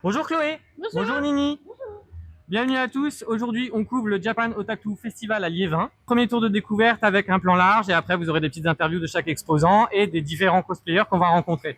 Bonjour Chloé. Bonjour Nini. Bienvenue à tous. Aujourd'hui, on couvre le Japan Otaku Festival à Liévin. Premier tour de découverte avec un plan large et après vous aurez des petites interviews de chaque exposant et des différents cosplayers qu'on va rencontrer.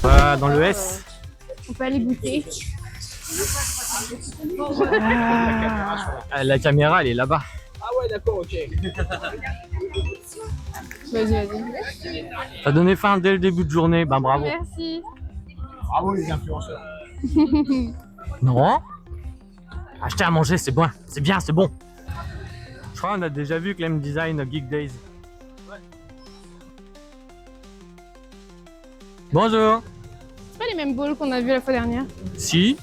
Voilà, dans le S. On peut aller goûter. La caméra, elle est là-bas. Ah ouais, d'accord, ok. Vas-y. T'as donné faim dès le début de journée, ben bravo. Merci. Bravo les influenceurs. Non. Acheter à manger, c'est bon, c'est bien, c'est bon. Je crois qu'on a déjà vu Clem Design Geek Days. Ouais. Bonjour. C'est pas les mêmes balls qu'on a vu la fois dernière. Si.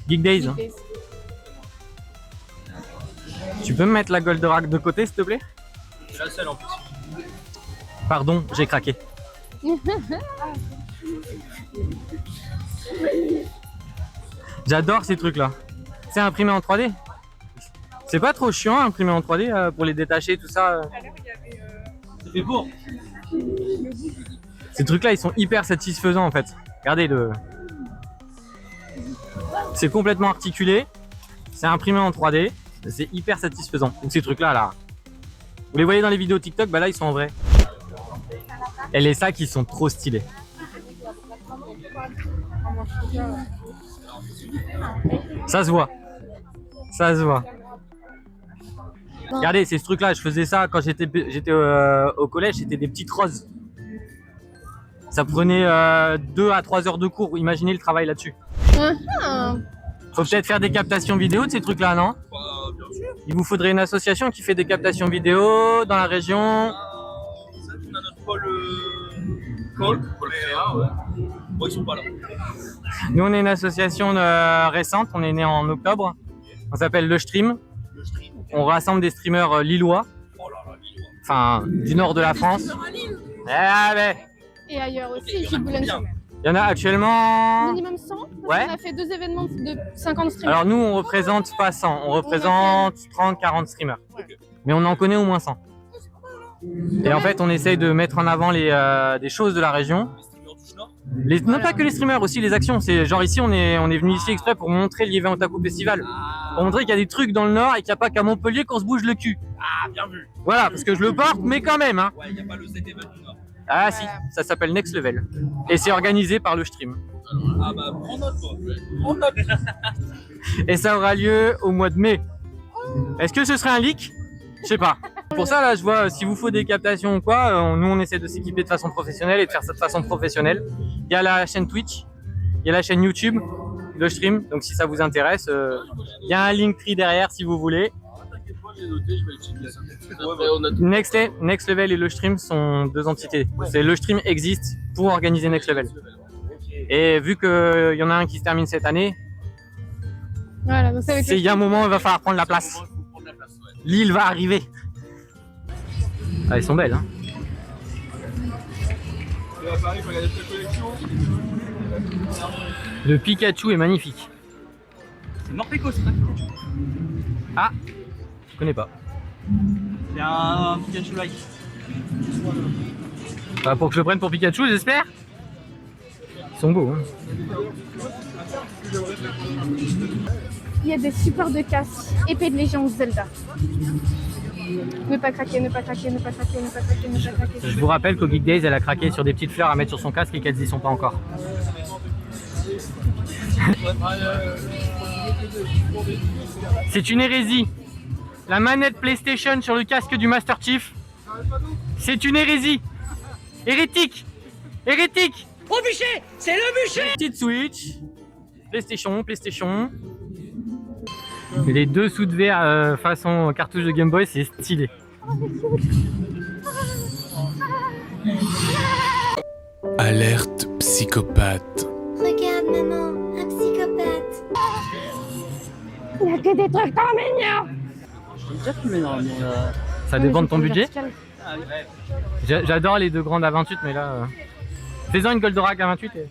Geek Days. Goûter. Tu peux me mettre la Goldorak de côté, s'il te plaît? C'est la seule en plus. Pardon, j'ai craqué. J'adore ces trucs-là. C'est imprimé en 3D. C'est pas trop chiant imprimé en 3D pour les détacher, tout ça. C'est fait pour. Ces trucs-là, ils sont hyper satisfaisants en fait. Regardez le. C'est complètement articulé. C'est imprimé en 3D. C'est hyper satisfaisant. Donc ces trucs-là, là. Vous les voyez dans les vidéos TikTok, bah là ils sont en vrai. Et les sacs, ils sont trop stylés. Ça se voit. Ça se voit. Regardez, c'est ce truc-là. Je faisais ça quand j'étais au collège. C'était des petites roses. Ça prenait 2 à 3 heures de cours. Imaginez le travail là-dessus. Ah, Faut peut-être faire des captations vidéo de ces trucs-là, non? Bien sûr. Il vous faudrait une association qui fait des captations vidéo dans la région. C'est vrai qu'on a notre pôle créa, ouais. Bon, ils sont pas là. Nous, on est une association récente. On est né en octobre. On s'appelle Le Stream. Le stream. On rassemble des streamers lillois, Oh là là, Lille. enfin du nord de la France. Ah, mais et ailleurs aussi, Gilles Boulogne-sur-Mer. il y en a actuellement. Minimum 100. Ouais. On a fait 2 événements de 50 streamers. Alors nous, on représente pas 100, on représente 30-40 streamers. Mais on en connaît au moins 100. Et en fait, on essaye de mettre en avant des choses de la région. Les streamers du Nord. Non, pas que les streamers, aussi les actions. C'est genre ici, on est venu ici exprès pour montrer le Liévin Otaku Festival. Pour montrer qu'il y a des trucs dans le Nord et qu'il n'y a pas qu'à Montpellier qu'on se bouge le cul. Ah, bien vu. Voilà, parce que je le porte, mais quand même. Hein. Ouais, il n'y a pas le ZTV du Nord. Ah si, ça s'appelle Next Level. Et c'est organisé par le Stream. Ah bah, prends note, toi. Prends note. Et ça aura lieu au mois de mai. Est-ce que ce serait un leak? Je sais pas. Pour ça, là, je vois, s'il vous faut des captations ou quoi, nous, on essaie de s'équiper de façon professionnelle et de faire ça de façon professionnelle. Il y a la chaîne Twitch, il y a la chaîne YouTube, le stream. Donc, si ça vous intéresse, il y a un Linktree derrière si vous voulez. T'inquiète pas, j'ai noté, je vais checker ça. Next Level et le stream sont deux entités. C'est le stream existe pour organiser Next Level. Et vu qu'il y en a un qui se termine cette année, Voilà, donc c'est avec il y a un moment où il va falloir prendre la place. L'île va arriver. Ah, elles sont belles, hein. Et à Paris, faut regarder ta collection. Le Pikachu est magnifique. C'est Morpeko, c'est pas Pikachu. Ah, je connais pas. C'est un Pikachu-like. Bah, pour que je le prenne pour Pikachu, j'espère. Ils sont beaux, hein. Il y a des supports de casse, épée de légion Zelda. Ne pas craquer, ne pas craquer, ne pas craquer, ne pas craquer, ne pas craquer. Je vous rappelle qu'au Geek Days, elle a craqué sur des petites fleurs à mettre sur son casque et qu'elles y sont pas encore. C'est une hérésie. La manette PlayStation sur le casque du Master Chief, c'est une hérésie. Hérétique. Hérétique. Au bûcher, c'est le bûcher. Petite Switch, PlayStation. Et les deux sous de verre façon cartouche de Game Boy, c'est stylé. Alerte psychopathe. Regarde maman, un psychopathe. Il y a que des trucs trop mignons. Ça dépend de ton budget. J'adore les deux grandes à 28, mais là... Fais-en une Goldorak à 28 et...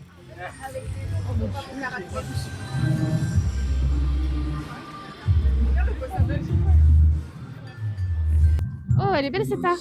Oh, elle est belle cette arche.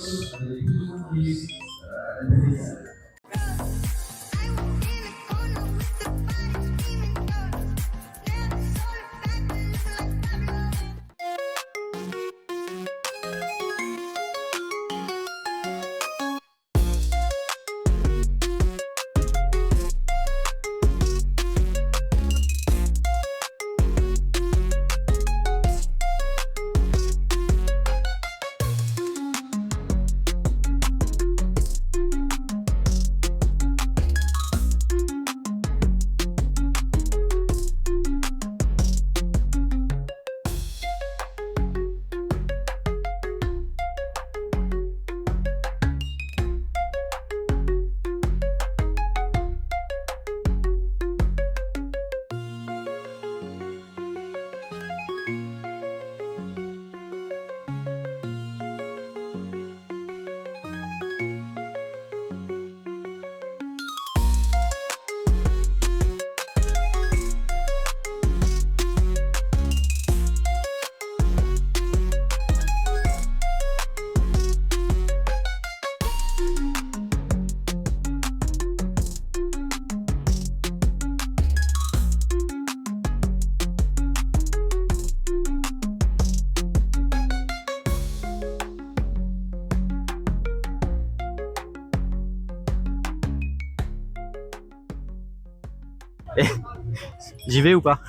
J'y vais ou pas?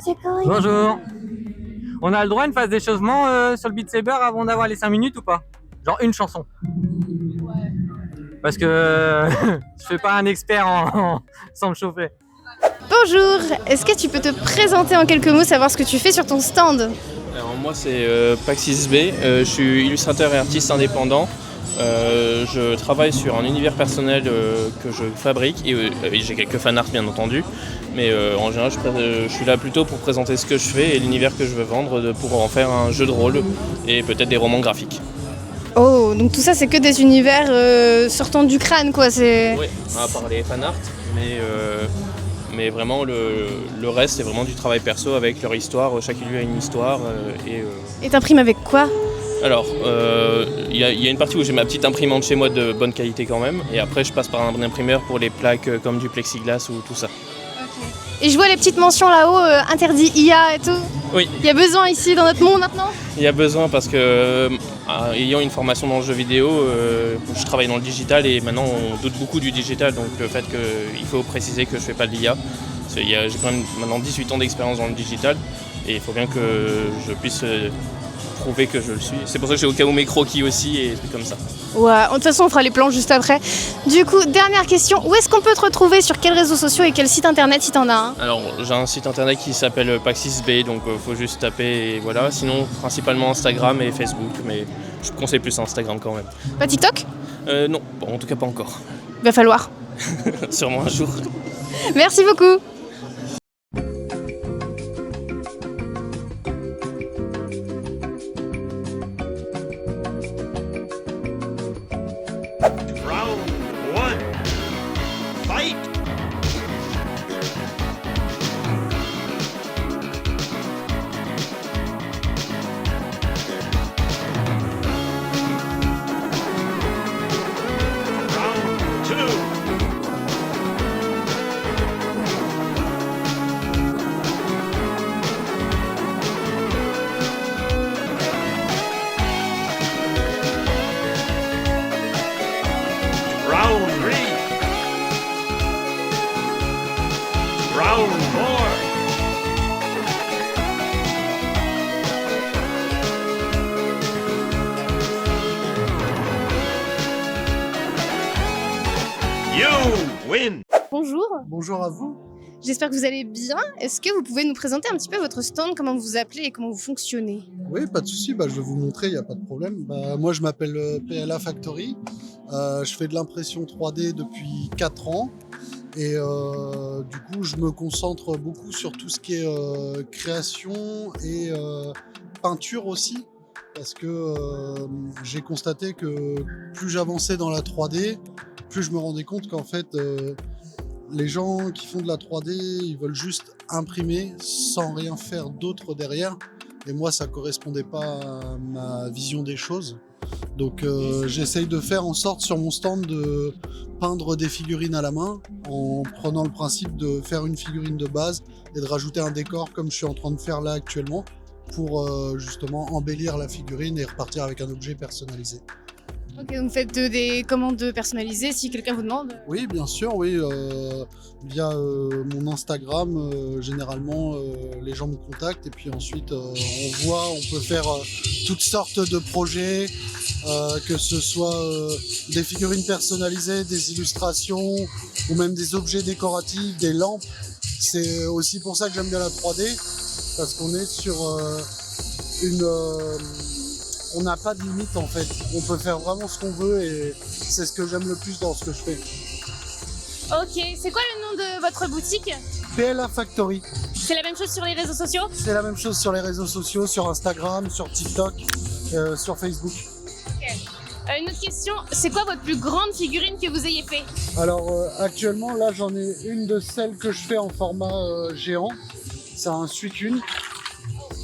C'est quoi? Bonjour. On a le droit à une phase d'échauffement sur le Beat Saber avant d'avoir les 5 minutes ou pas? Genre une chanson. Parce que je fais pas un expert sans me chauffer. Bonjour, est-ce que tu peux te présenter en quelques mots, savoir ce que tu fais sur ton stand? Alors moi c'est Paxis B, je suis illustrateur et artiste indépendant. Je travaille sur un univers personnel que je fabrique et j'ai quelques fanarts bien entendu, mais en général je suis là plutôt pour présenter ce que je fais et l'univers que je veux vendre pour en faire un jeu de rôle et peut-être des romans graphiques. Oh, donc tout ça c'est que des univers sortant du crâne quoi, c'est... Oui, à part les fanarts, mais vraiment le reste c'est vraiment du travail perso avec leur histoire, chaque lieu a une histoire Et t'imprimes avec quoi? Alors, il y a une partie où j'ai ma petite imprimante chez moi de bonne qualité quand même, et après je passe par un imprimeur pour les plaques comme du plexiglas ou tout ça. Et je vois les petites mentions là-haut, interdit IA et tout. Oui. Il y a besoin ici dans notre monde maintenant? Il y a besoin parce que, ayant une formation dans le jeu vidéo, je travaille dans le digital et maintenant on doute beaucoup du digital, donc le fait qu'il faut préciser que je fais pas de l'IA. J'ai quand même maintenant 18 ans d'expérience dans le digital et il faut bien que je puisse prouver que je le suis. C'est pour ça que j'ai au cas où mes croquis aussi et des trucs comme ça. Ouais, de toute façon on fera les plans juste après. Du coup, dernière question, où est-ce qu'on peut te retrouver, sur quels réseaux sociaux et quel site internet si t'en as un? Alors j'ai un site internet qui s'appelle Paxis B, donc faut juste taper et voilà. Sinon principalement Instagram et Facebook, mais je conseille plus Instagram quand même. Pas TikTok? Non, bon, en tout cas pas encore. Va falloir. Sûrement un jour. Merci beaucoup. Round one. Fight. Round two. Bonjour, Bonjour à vous. j'espère que vous allez bien. Est-ce que vous pouvez nous présenter un petit peu votre stand, comment vous vous appelez et comment vous fonctionnez? Oui, pas de souci, je vais vous montrer, il n'y a pas de problème. Moi, je m'appelle PLA Factory. Je fais de l'impression 3D depuis 4 ans. Et du coup, je me concentre beaucoup sur tout ce qui est création et peinture aussi. Parce que j'ai constaté que plus j'avançais dans la 3D, plus je me rendais compte qu'en fait, les gens qui font de la 3D, ils veulent juste imprimer sans rien faire d'autre derrière. Et moi, ça correspondait pas à ma vision des choses. Donc j'essaye de faire en sorte sur mon stand de peindre des figurines à la main en prenant le principe de faire une figurine de base et de rajouter un décor comme je suis en train de faire là actuellement pour justement embellir la figurine et repartir avec un objet personnalisé. Ok, vous faites des commandes personnalisées si quelqu'un vous demande? Oui, bien sûr, oui. Via mon Instagram, généralement, les gens me contactent et puis ensuite, on peut faire toutes sortes de projets, que ce soit des figurines personnalisées, des illustrations ou même des objets décoratifs, des lampes. C'est aussi pour ça que j'aime bien la 3D, parce qu'on est sur on n'a pas de limite en fait. On peut faire vraiment ce qu'on veut et c'est ce que j'aime le plus dans ce que je fais. Ok, c'est quoi le nom de votre boutique? PLA Factory. C'est la même chose sur les réseaux sociaux? C'est la même chose sur les réseaux sociaux, sur Instagram, sur TikTok, sur Facebook. Une autre question, c'est quoi votre plus grande figurine que vous ayez fait? Alors actuellement là j'en ai une de celles que je fais en format géant. C'est un Suicune.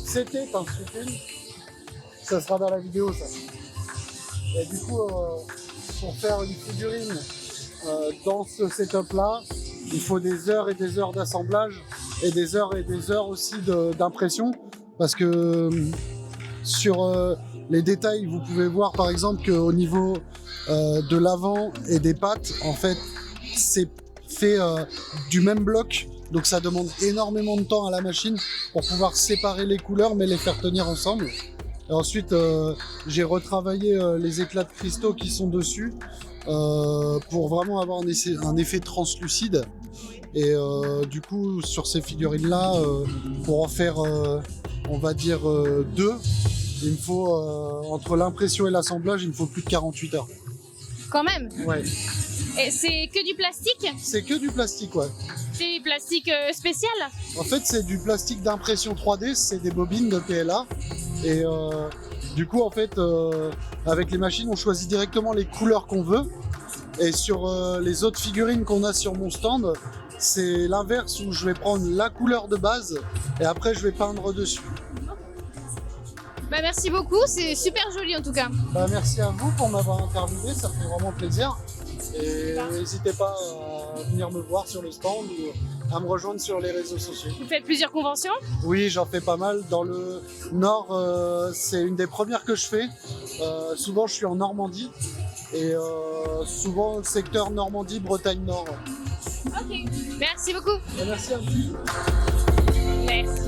C'était un Suicune. Ça sera dans la vidéo ça. Et du coup pour faire une figurine dans ce setup là, il faut des heures et des heures d'assemblage et des heures aussi d'impression, parce que sur les détails, vous pouvez voir par exemple qu'au niveau de l'avant et des pattes, en fait, c'est fait du même bloc. Donc ça demande énormément de temps à la machine pour pouvoir séparer les couleurs mais les faire tenir ensemble. Et ensuite, j'ai retravaillé les éclats de cristaux qui sont dessus pour vraiment avoir un effet translucide. Et du coup, sur ces figurines-là, pour en faire, on va dire, 2, il me faut, entre l'impression et l'assemblage, il me faut plus de 48 heures. Quand même. Ouais. Et c'est que du plastique? C'est que du plastique, ouais. C'est du plastique spécial? En fait, c'est du plastique d'impression 3D, c'est des bobines de PLA. Et du coup, en fait, avec les machines, on choisit directement les couleurs qu'on veut. Et sur les autres figurines qu'on a sur mon stand, c'est l'inverse, où je vais prendre la couleur de base et après je vais peindre dessus. Bah merci beaucoup, c'est super joli en tout cas. Bah, merci à vous pour m'avoir interviewé, ça me fait vraiment plaisir. Et n'hésitez pas à venir me voir sur le stand ou à me rejoindre sur les réseaux sociaux. Vous faites plusieurs conventions? Oui, j'en fais pas mal. Dans le Nord, c'est une des premières que je fais. Souvent, je suis en Normandie. Et souvent, le secteur Normandie, Bretagne Nord. Ok, merci beaucoup. Et merci à vous. Merci.